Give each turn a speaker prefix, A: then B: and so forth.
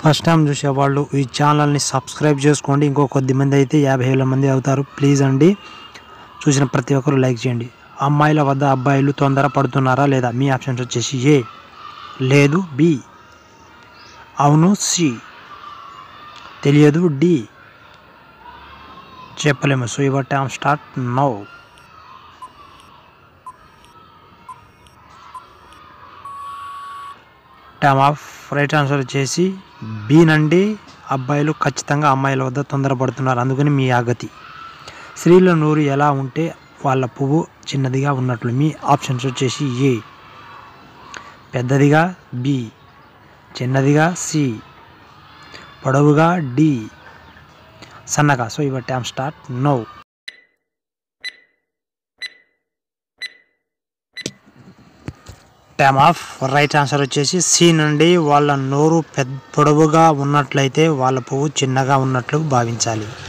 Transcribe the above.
A: First time చూసేవాళ్ళు ఈ ఛానల్ని సబ్స్క్రైబ్ చేసుకోండి. ఇంకో కొద్ది మంది అయితే 50,000 మంది అవుతారు. ప్లీజ్ అండి, చూసిన ప్రతి ఒక్కరు లైక్ చేయండి. అమ్మాయిల వద్ద అబ్బాయిలు తొందర పడుతున్నారా లేదా? మీ ఆప్షన్స్ వచ్చేసి ఏ, లేదు, బి, అవును, సి, తెలియదు, డి, చెప్పలేము. So your time start now. Time of. Right answer వచ్చేసి బి నండి. అబ్బాయిలు ఖచ్చితంగా అమ్మాయిల వద్ద తొందరపడుతున్నారు, అందుకని మీ ఆగతి. స్త్రీల నోరు ఎలా ఉంటే వాళ్ళ పువ్వు చిన్నదిగా ఉన్నట్లు. మీ ఆప్షన్స్ వచ్చేసి ఏ, పెద్దదిగా, బి, చిన్నదిగా, సి, పొడవుగా, డి, సన్నగా. So your time start now. Time of. Right answer వచ్చేసి సి నుండి. వాళ్ళ నోరు పొడవుగా ఉన్నట్లయితే వాళ్ళ పువ్వు చిన్నగా ఉన్నట్లు భావించాలి.